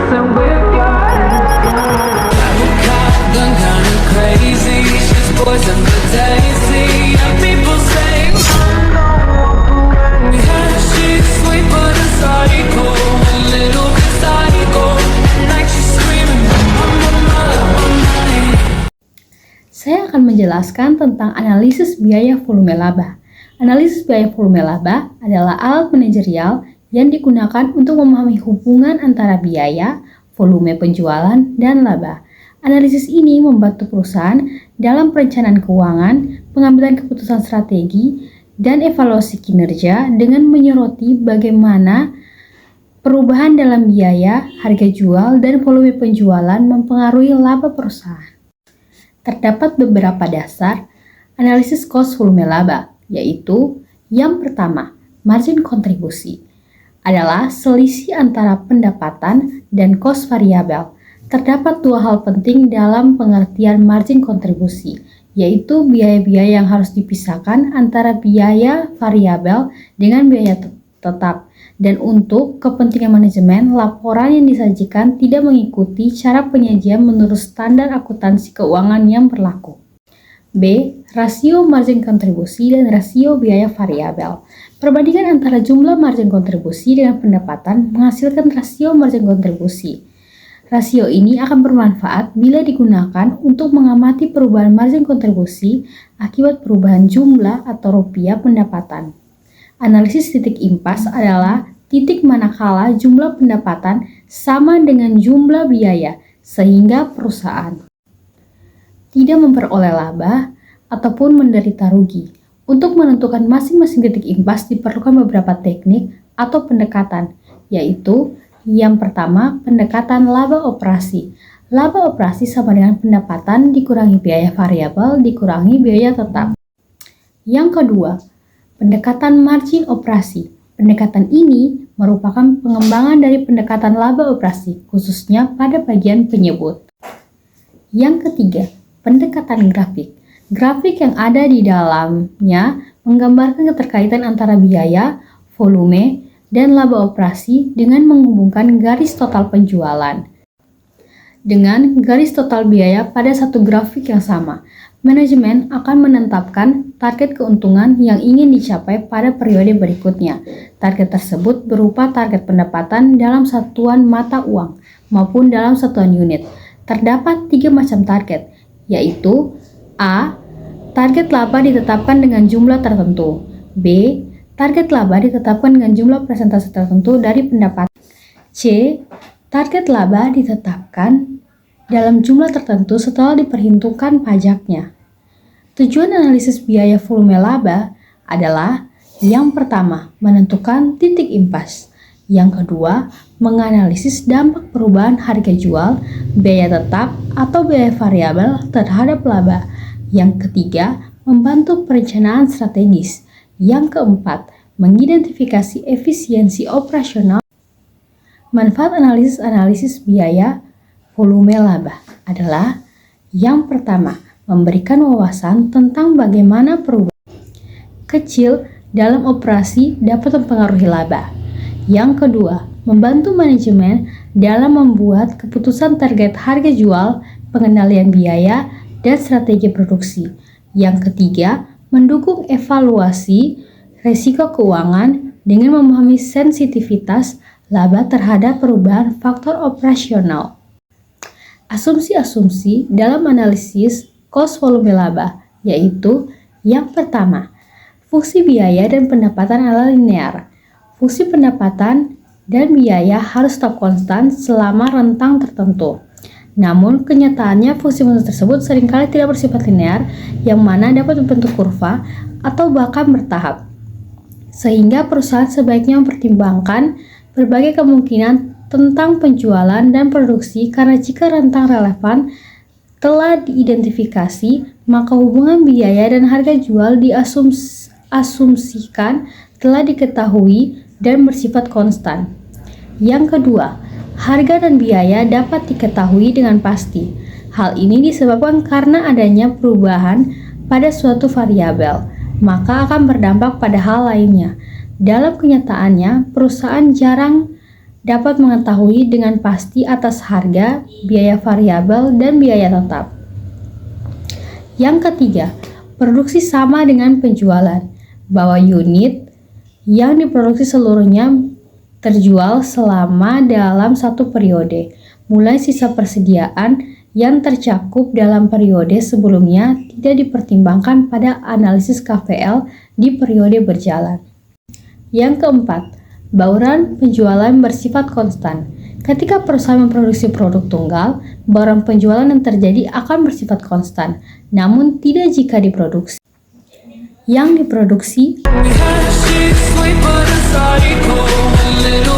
messing with your head. Done kinda crazy. She's poison the daisy. And people say yeah, she's sweet but a psycho, a little bit psycho. At night she's screaming, mama. Saya akan menjelaskan tentang analisis biaya volume laba. Analisis biaya volume laba adalah alat manajerial yang digunakan untuk memahami hubungan antara biaya, volume penjualan, dan laba. Analisis ini membantu perusahaan dalam perencanaan keuangan, pengambilan keputusan strategi, dan evaluasi kinerja dengan menyoroti bagaimana perubahan dalam biaya, harga jual, dan volume penjualan mempengaruhi laba perusahaan. Terdapat beberapa dasar analisis cost volume laba, yaitu yang pertama, margin kontribusi adalah selisih antara pendapatan dan cost variabel. Terdapat dua hal penting dalam pengertian margin kontribusi, yaitu biaya-biaya yang harus dipisahkan antara biaya variabel dengan biaya tetap. Dan untuk kepentingan manajemen, laporan yang disajikan tidak mengikuti cara penyajian menurut standar akuntansi keuangan yang berlaku. B. Rasio margin kontribusi dan rasio biaya variabel. Perbandingan antara jumlah margin kontribusi dengan pendapatan menghasilkan rasio margin kontribusi. Rasio ini akan bermanfaat bila digunakan untuk mengamati perubahan margin kontribusi akibat perubahan jumlah atau rupiah pendapatan. Analisis titik impas adalah titik manakala jumlah pendapatan sama dengan jumlah biaya sehingga perusahaan tidak memperoleh laba ataupun menderita rugi. Untuk menentukan masing-masing titik impas diperlukan beberapa teknik atau pendekatan, yaitu yang pertama, pendekatan laba operasi. Laba operasi sama dengan pendapatan dikurangi biaya variabel dikurangi biaya tetap. Yang kedua, pendekatan margin operasi. Pendekatan ini merupakan pengembangan dari pendekatan laba operasi, khususnya pada bagian penyebut. Yang ketiga, pendekatan grafik. Grafik yang ada di dalamnya menggambarkan keterkaitan antara biaya, volume, dan laba operasi dengan menghubungkan garis total penjualan dengan garis total biaya pada satu grafik yang sama. Manajemen akan menetapkan target keuntungan yang ingin dicapai pada periode berikutnya. Target tersebut berupa target pendapatan dalam satuan mata uang maupun dalam satuan unit. Terdapat 3 macam target, yaitu A. Target laba ditetapkan dengan jumlah tertentu. B. Target laba ditetapkan dengan jumlah persentase tertentu dari pendapatan. C. Target laba ditetapkan dalam jumlah tertentu setelah diperhitungkan pajaknya. Tujuan analisis biaya volume laba adalah yang pertama, menentukan titik impas. Yang kedua, menganalisis dampak perubahan harga jual, biaya tetap, atau biaya variabel terhadap laba. Yang ketiga, membantu perencanaan strategis. Yang keempat, mengidentifikasi efisiensi operasional. Manfaat analisis biaya volume laba adalah yang pertama, memberikan wawasan tentang bagaimana perubahan kecil dalam operasi dapat mempengaruhi laba. Yang kedua, membantu manajemen dalam membuat keputusan target harga jual, pengendalian biaya, dan strategi produksi. Yang ketiga, mendukung evaluasi risiko keuangan dengan memahami sensitivitas laba terhadap perubahan faktor operasional. Asumsi-asumsi dalam analisis cost volume laba, yaitu yang pertama, fungsi biaya dan pendapatan adalah linear. Fungsi pendapatan dan biaya harus tetap konstan selama rentang tertentu. Namun, kenyataannya fungsi-fungsi tersebut seringkali tidak bersifat linear, yang mana dapat membentuk kurva atau bahkan bertahap. Sehingga perusahaan sebaiknya mempertimbangkan berbagai kemungkinan tentang penjualan dan produksi, karena jika rentang relevan telah diidentifikasi, maka hubungan biaya dan harga jual diasumsikan telah diketahui dan bersifat konstan. Yang kedua, harga dan biaya dapat diketahui dengan pasti. Hal ini disebabkan karena adanya perubahan pada suatu variabel, maka akan berdampak pada hal lainnya. Dalam kenyataannya, perusahaan jarang dapat mengetahui dengan pasti atas harga, biaya variabel, dan biaya tetap. Yang ketiga, produksi sama dengan penjualan, bahwa unit yang diproduksi seluruhnya terjual selama dalam satu periode, mulai sisa persediaan yang tercakup dalam periode sebelumnya tidak dipertimbangkan pada analisis KVL di periode berjalan. Yang keempat, bauran penjualan bersifat konstan. Ketika perusahaan memproduksi produk tunggal, bauran penjualan yang terjadi akan bersifat konstan, namun tidak jika diproduksi. Yang diproduksi We had a shit, sweet but a cycle, a little